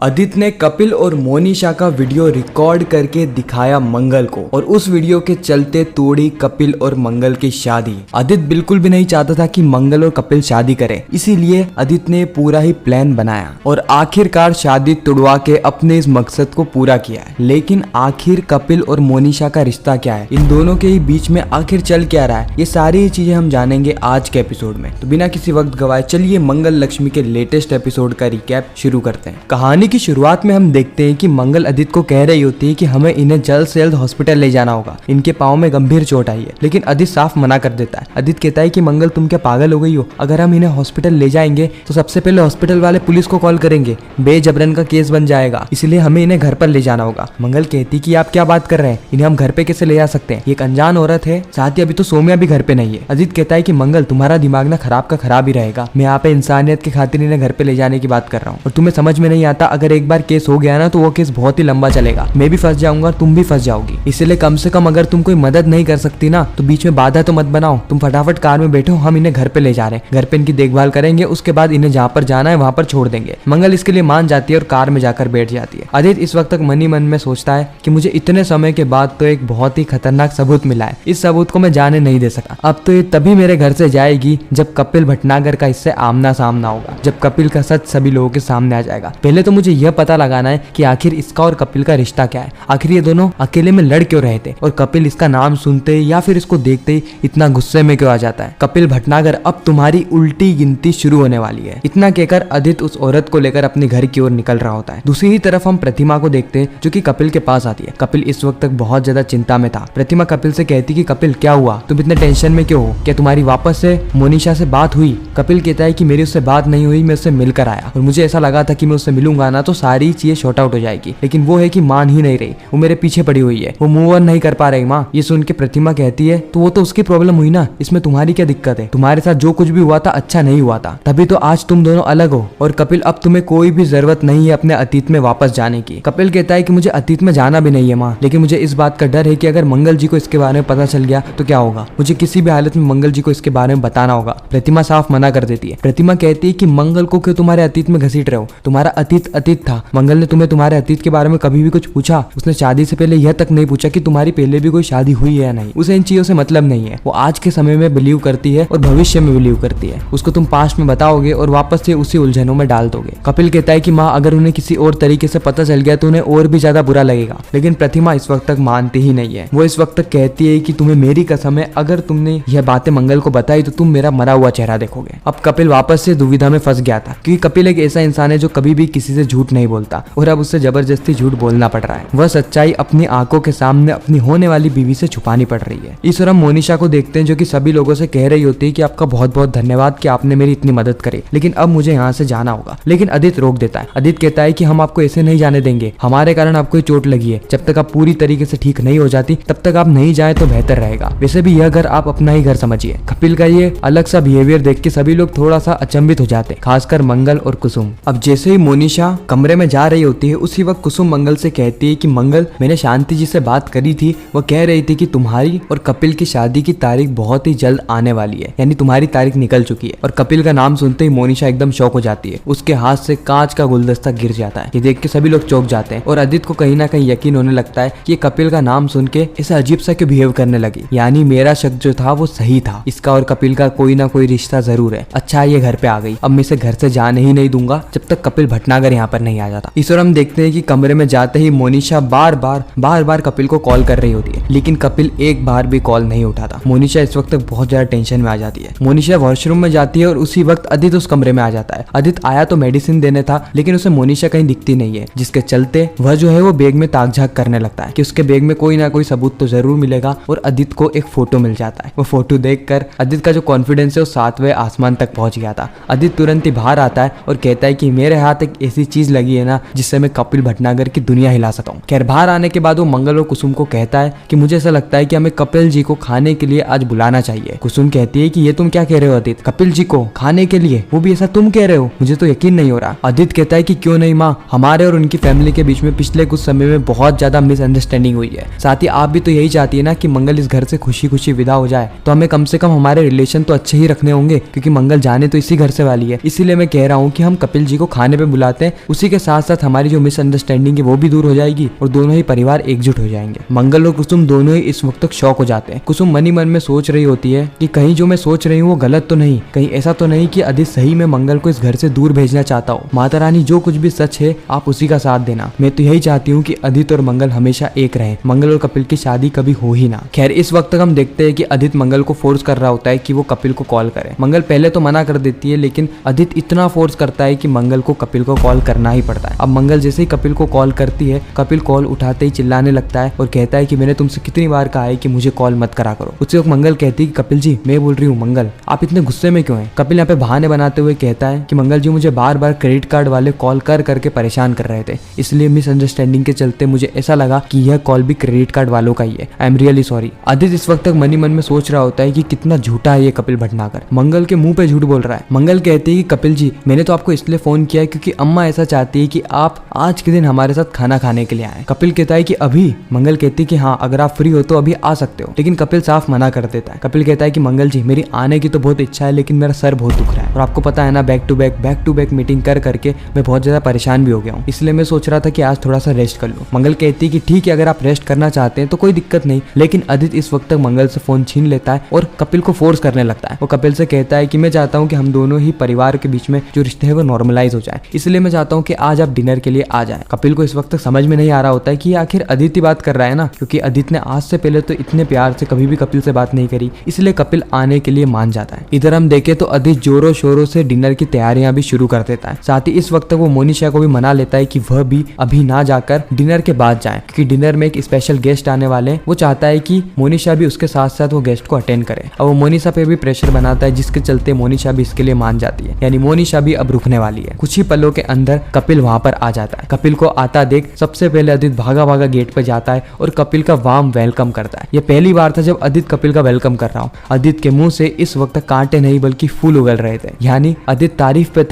आदित्य ने कपिल और मोनिशा का वीडियो रिकॉर्ड करके दिखाया मंगल को और उस वीडियो के चलते तोड़ी कपिल और मंगल की शादी। आदित्य बिल्कुल भी नहीं चाहता था कि मंगल और कपिल शादी करें, इसीलिए आदित्य ने पूरा ही प्लान बनाया और आखिरकार शादी तुड़वा के अपने इस मकसद को पूरा किया है। लेकिन आखिर कपिल और मोनिशा का रिश्ता क्या है, इन दोनों के ही बीच में आखिर चल क्या रहा है, ये सारी चीजें हम जानेंगे आज के एपिसोड में। तो बिना किसी वक्त गवाए चलिए मंगल लक्ष्मी के लेटेस्ट एपिसोड का रिकैप शुरू करते हैं। कहानी की शुरुआत में हम देखते हैं कि मंगल आदित्य को कह रही होती है कि हमें इन्हें जल्द से जल्द हॉस्पिटल ले जाना होगा, इनके पाँव में गंभीर चोट आई है। लेकिन आदित्य साफ मना कर देता है। आदित्य कहता है कि मंगल तुम क्या पागल हो गई हो, अगर हम इन्हें हॉस्पिटल ले जाएंगे तो सबसे पहले हॉस्पिटल वाले पुलिस को कॉल करेंगे, बेजबरन का केस बन जाएगा, इसलिए हमें इन्हें घर पर ले जाना होगा। मंगल कहती कि आप क्या बात कर रहे हैं, इन्हें हम घर पे कैसे ले जा सकते हैं, ये एक अनजान औरत है, साथ ही अभी तो सोम्या भी घर पे नहीं है। आदित्य कहता है कि मंगल तुम्हारा दिमाग ना खराब का खराब ही रहेगा, मैं यहाँ पे इंसानियत की खातिर इन्हें घर पे ले जाने की बात कर रहा हूँ और तुम्हें समझ में नहीं आता, अगर एक बार केस हो गया ना तो वो केस बहुत ही लंबा चलेगा, मैं भी फंस जाऊंगा, तुम भी फंस जाओगी, इसलिए कम से कम अगर तुम कोई मदद नहीं कर सकती ना तो बीच में बाधा तो मत बनाओ, तुम फटाफट कार में बैठो, हम इन्हें घर पे ले जा रहे हैं, घर पे इनकी देखभाल करेंगे, उसके बाद इन्हें जहाँ पर जाना है वहाँ पर छोड़ देंगे। मंगल इसके लिए मान जाती है और कार में जाकर बैठ जाती है। आदित्य इस वक्त तक मन ही मन में सोचता है कि मुझे इतने समय के बाद तो एक बहुत ही खतरनाक सबूत मिला है, इस सबूत को मैं जाने नहीं दे सका, अब तो ये तभी मेरे घर से जाएगी जब कपिल भटनागर का इससे आमना सामना होगा, जब कपिल का सच सभी लोगों के सामने आ जाएगा। पहले तो मुझे यह पता लगाना है कि आखिर इसका और कपिल का रिश्ता क्या है, आखिर ये दोनों अकेले में लड़ क्यों रहे थे और कपिल इसका नाम सुनते या फिर इसको देखते ही इतना गुस्से में क्यों आ जाता है। कपिल भटनागर अब तुम्हारी उल्टी गिनती शुरू होने वाली है, इतना कहकर आदित्य उस औरत को लेकर अपने घर की ओर निकल रहा होता है। दूसरी ही तरफ हम प्रतिमा को देखते हैं जो कि कपिल के पास आती है। कपिल इस वक्त तक बहुत ज्यादा चिंता में था। प्रतिमा कपिल से कहती कि कपिल क्या हुआ, तुम इतने टेंशन में क्यों हो, क्या तुम्हारी वापस से मोनिशा से बात हुई। कपिल कहता है कि मेरी उससे बात नहीं हुई, मैं उससे मिलकर आया और मुझे ऐसा लगा था कि मैं उससे मिलूंगा ना तो सारी चीजें शॉर्ट आउट हो जाएगी, लेकिन वो है कि मान ही नहीं रही, वो मेरे पीछे पड़ी हुई है, वो मूव ऑन नहीं कर पा रही। माँ ये सुन के प्रतिमा कहती है तो वो तो उसकी प्रॉब्लम हुई ना, इसमें तुम्हारी क्या दिक्कत है, तुम्हारे साथ जो कुछ भी हुआ था अच्छा नहीं हुआ था, तभी तो आज तुम दोनों अलग हो। और कपिल अब तुम्हें कोई भी जरूरत नहीं है अपने अतीत में वापस जाने की। कपिल कहता है कि मुझे अतीत में जाना भी नहीं है माँ, लेकिन मुझे इस बात का डर है कि अगर मंगल जी को इसके बारे में पता चल गया तो क्या होगा, मुझे किसी भी हालत में मंगल जी को इसके बारे में बताना होगा। प्रतिमा साफ मना कर देती है। प्रतिमा कहती है कि मंगल को क्यों तुम्हारे अतीत में घसीट रहे हो, तुम्हारा अतीत अतीत था, मंगल ने तुम्हें तुम्हारे अतीत के बारे में कभी भी कुछ पूछा, उसने शादी से पहले यह तक नहीं पूछा कि तुम्हारी पहले भी कोई शादी हुई है या नहीं, उसे इन चीजों से मतलब नहीं है, वो आज के समय में बिलीव करती है और भविष्य में बिलीव करती है, उसको तुम पास्ट में बताओगे और वापस से उसी उलझनों में डाल दोगे। कपिल कहता है कि माँ अगर उन्हें किसी और तरीके से पता चल गया तो उन्हें और भी ज्यादा बुरा लगेगा, लेकिन प्रतिमा इस वक्त तक मानती ही नहीं है। वो इस वक्त तक कहती है कि तुम्हें मेरी कसम है, अगर तुमने यह बातें मंगल को बताई तो तुम मेरा मरा हुआ चेहरा देखोगे। अब कपिल वापस से दुविधा में फंस गया था, क्योंकि कपिल एक ऐसा इंसान है जो कभी भी किसी से झूठ नहीं बोलता और अब उससे जबरदस्ती झूठ बोलना पड़ रहा है। वह सच्चाई अपनी आंखों के सामने अपनी होने वाली बीवी से छुपानी पड़ रही है। इस और हम मोनिशा को देखते हैं जो कि सभी लोगों से कह रही होती है कि आपका बहुत बहुत धन्यवाद कि आपने मेरी इतनी मदद करी, लेकिन अब मुझे यहाँ से जाना होगा। लेकिन आदित्य रोक देता है। आदित्य कहता है कि हम आपको ऐसे नहीं जाने देंगे, हमारे कारण आपको चोट लगी है, जब तक आप पूरी तरीके से ठीक नहीं हो जाती तब तक आप नहीं जाए तो बेहतर रहेगा, वैसे भी यह घर आप अपना ही घर समझिए। कपिल का ये अलग सा बिहेवियर देख के सभी लोग थोड़ा सा अचंभित हो जाते, खासकर मंगल और कुसुम। अब जैसे ही मोनिशा कमरे में जा रही होती है उसी वक्त कुसुम मंगल से कहती है कि मंगल मैंने शांति जी से बात करी थी, वो कह रही थी कि तुम्हारी और कपिल की शादी की तारीख बहुत ही जल्द आने वाली है, यानी तुम्हारी तारीख निकल चुकी है। और कपिल का नाम सुनते ही मोनिशा एकदम शॉक हो जाती है, उसके हाथ से कांच का गुलदस्ता गिर जाता है। ये देख के सभी लोग चौंक जाते हैं और आदित्य को कहीं ना कहीं यकीन होने लगता है कि कपिल का नाम सुन के ऐसा अजीब सा क्यों बिहेव करने लगी, यानी मेरा शक जो था वो सही था, इसका और कपिल का कोई ना कोई रिश्ता जरूर है। अच्छा ये घर पे आ गई, अब मैं इसे घर से जाने ही नहीं दूंगा जब तक कपिल भटनागर यहाँ पर नहीं आ जाता। इस और हम देखते हैं कि कमरे में जाते ही मोनिशा बार बार कपिल को कॉल कर रही होती है, लेकिन कपिल एक बार भी कॉल नहीं उठाता। मोनिशा इस वक्त तक बहुत ज्यादा टेंशन में आ जाती है। मोनिशा वॉशरूम में जाती है और उसी वक्त आदित्य उस कमरे में आ जाता है। आदित्य आया तो मेडिसिन देने था, लेकिन उसे मोनिशा कहीं दिखती नहीं है, जिसके चलते वह जो है वो बैग में ताक झाक करने लगता है कि उसके बैग में कोई ना कोई सबूत तो जरूर मिलेगा और आदित्य को एक फोटो मिल जाता है। वो फोटो देखकर आदित्य का जो कॉन्फिडेंस है वो 7वें आसमान तक पहुंच गया था। आदित्य तुरंत ही बाहर आता है और कहता है कि मेरे हाथ एक ऐसी चीज लगी है ना जिससे मैं कपिल भटनागर की दुनिया हिला सकता हूँ। खैर बाहर आने के बाद वो मंगल और कुसुम को कहता है कि मुझे ऐसा लगता है कि हमें कपिल जी को खाने के लिए आज बुलाना चाहिए। कुसुम कहती है कि ये तुम क्या कह रहे हो आदित्य, कपिल जी को खाने के लिए, वो भी ऐसा तुम कह रहे हो, मुझे तो यकीन नहीं हो रहा। आदित्य कहता है कि क्यों नहीं माँ, हमारे और उनकी फैमिली के बीच में पिछले कुछ समय में बहुत ज्यादा मिसअंडरस्टैंडिंग हुई है, साथ ही आप भी तो यही चाहती है ना कि मंगल इस घर से खुशी खुशी विदा हो जाए, तो हमें कम से कम हमारे रिलेशन तो अच्छे ही रखने होंगे, क्योंकि मंगल जाने तो इसी घर से वाली है। इसीलिए मैं कह रहा हूँ कि हम कपिल जी को खाने पे बुलाते हैं, उसी के साथ साथ हमारी जो मिसअंडरस्टैंडिंग है वो भी दूर हो जाएगी और दोनों ही परिवार एकजुट हो जाएंगे। मंगल और कुसुम दोनों ही इस वक्त तक शॉक हो जाते हैं। कुसुम मन ही मन में सोच रही होती है कि कहीं जो मैं सोच रही हूँ वो गलत तो नहीं, कहीं ऐसा तो नहीं कि आदित्य सही में मंगल को इस घर से दूर भेजना चाहता हो। माता रानी जो कुछ भी सच है आप उसी का साथ देना। मैं तो यही चाहती हूँ कि आदित्य और मंगल हमेशा एक रहे, मंगल और कपिल की शादी कभी हो ही ना। खैर इस वक्त तक हम देखते हैं कि आदित्य मंगल को फोर्स कर रहा होता है कि वो कपिल को कॉल करे। मंगल पहले तो मना कर देती है, लेकिन आदित्य इतना फोर्स करता है कि मंगल को कपिल को कॉल करना ही पड़ता है। अब मंगल जैसे ही कपिल को कॉल करती है, कपिल कॉल उठाते ही चिल्लाने लगता है और कहता है कि मैंने तुमसे कितनी बार कहा है कि मुझे कॉल मत करा करो। उससे मंगल कहती है कि कपिल जी मैं बोल रही हूँ, मंगल आप इतने गुस्से में क्यों हैं? कपिल यहाँ पे बहाने बनाते हुए कहता है कि मंगल जी मुझे बार बार क्रेडिट कार्ड वाले कॉल कर करके परेशान कर रहे थे, इसलिए मिसअंडरस्टैंडिंग के चलते मुझे ऐसा लगा कि यह कॉल भी क्रेडिट कार्ड वालों का ही है। I am really sorry. Aditya इस वक्त तक मन ही मन में सोच रहा होता है कि कितना झूठा है ये कपिल भटनागर, मंगल के मुंह पे झूठ बोल रहा है। मंगल कहती है कि कपिल जी मैंने तो आपको इसलिए फोन किया है क्योंकि अम्मा ऐसा चाहती है कि आप आज के दिन हमारे साथ खाना खाने के लिए आए। कपिल कहता है कि अभी? मंगल कहती है कि हाँ अगर आप फ्री हो तो अभी आ सकते हो, लेकिन कपिल साफ मना कर देता है। कपिल कहता है कि मंगल जी मेरी आने की तो बहुत इच्छा है, लेकिन मेरा सर बहुत दुख रहा है और आपको पता है ना बैक टू बैक मीटिंग कर करके मैं बहुत ज्यादा परेशान भी हो गया हूँ, इसलिए मैं सोच रहा था कि आज थोड़ा सा रेस्ट कर लूँ। मंगल कहती है कि ठीक है अगर आप रेस्ट करना चाहते हैं तो कोई दिक्कत नहीं, लेकिन आदित्य इस वक्त तक मंगल से फोन छीन लेता है और कपिल को फोर्स करने लगता है। वो कपिल से कहता है कि मैं चाहता हूँ कि हम दोनों ही परिवार के बीच में जो रिश्ते हैं वो नॉर्मलाइज हो जाए, इसलिए मैं चाहता हूँ कि आज आप डिनर के लिए आ जाए। कपिल को इस वक्त तक समझ में नहीं आ रहा होता है कि आखिर आदित्य बात कर रहा है ना, क्योंकि आदित्य ने आज से पहले तो इतने प्यार से कभी भी कपिल से बात नहीं करी, इसलिए कपिल आने के लिए मान जाता है। इधर हम देखें तो आदित्य जोरों शोरों से डिनर की तैयारियां भी शुरू कर देता है। साथ ही इस वक्त वो मोनिशा को भी मना लेता है कि वह भी अभी ना जाकर डिनर के बाद जाए, क्योंकि डिनर में एक स्पेशल गेस्ट आने वाले हैं। वो चाहता है कि मोनिशा भी उसके साथ साथ वो गेस्ट को अटेंड करे। अब वो मोनिशा पे भी प्रेशर बनाता है, जिसके चलते मोनिशा भी इसके लिए मान जाती है, यानी मोनिशा भी अब रुकने वाली है। कुछ ही पलों के अंदर कपिल वहां पर आ जाता है। कपिल को आता देख सबसे पहले आदित्य भागा भागा गेट पर जाता है और कपिल का वार्म वेलकम करता है। यह पहली बार था जब आदित्य कपिल का वेलकम कर रहा हूँ। आदित्य के मुंह से इस वक्त कांटे नहीं बल्कि फूल उगल रहे थे, यानी आदित्य तारीफ पे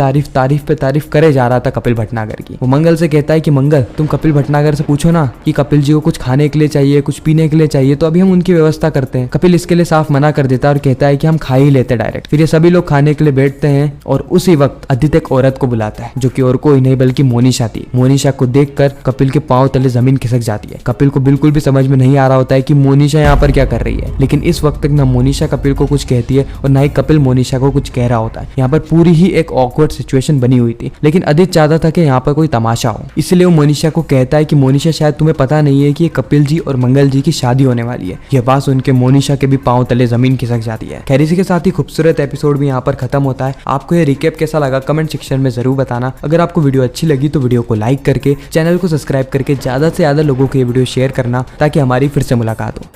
तारीफ करे जा रहा था कपिल भटनागर की। वो मंगल से कहता है कि मंगल तुम कपिल भटनागर से पूछो ना कि कपिल जी को कुछ खाने के लिए चाहिए, कुछ पीने के लिए चाहिए, तो अभी हम उनकी व्यवस्था करते हैं। कपिल इसके लिए साफ मना कर देता है और कहता है कि हम खा ही लेते डायरेक्ट। फिर ये सभी लोग खाने के लिए बैठते हैं और उसी वक्त आदित्य एक औरत को बुलाता है, जो कि और कोई नहीं बल्कि मोनिशा थी। मोनिशा को देखकर कपिल के पांव तले जमीन खिसक जाती है। कपिल को बिल्कुल भी समझ में नहीं आ रहा होता है कि मोनिशा यहाँ पर क्या कर रही है, लेकिन इस वक्त तक ना मोनिशा कपिल को कुछ कहती है और ना ही कपिल मोनिशा को कुछ कह रहा होता है। यहाँ पर पूरी ही एक ऑकवर्ड सिचुएशन बनी हुई थी, लेकिन आदित्य चाहता था कि यहाँ पर कोई तमाशा हो, इसलिए वो मोनिशा को कहता है कि मोनिशा शायद तुम्हें पता नहीं है कि कपिल जी और मंगल जी की शादी होने वाली है। यह बात सुन के मोनिशा के भी पांव तले जमीन खिसक जाती है। खैर इसी के साथ ही खूबसूरत एपिसोड भी यहाँ पर खत्म होता है। आपको ये रिकैप कैसा लगा कमेंट सेक्शन में जरूर बताना। अगर आपको वीडियो अच्छी लगी तो वीडियो को लाइक करके चैनल को सब्सक्राइब करके ज्यादा से ज्यादा लोगों को ये वीडियो शेयर करना, ताकि हमारी फिर से मुलाकात हो।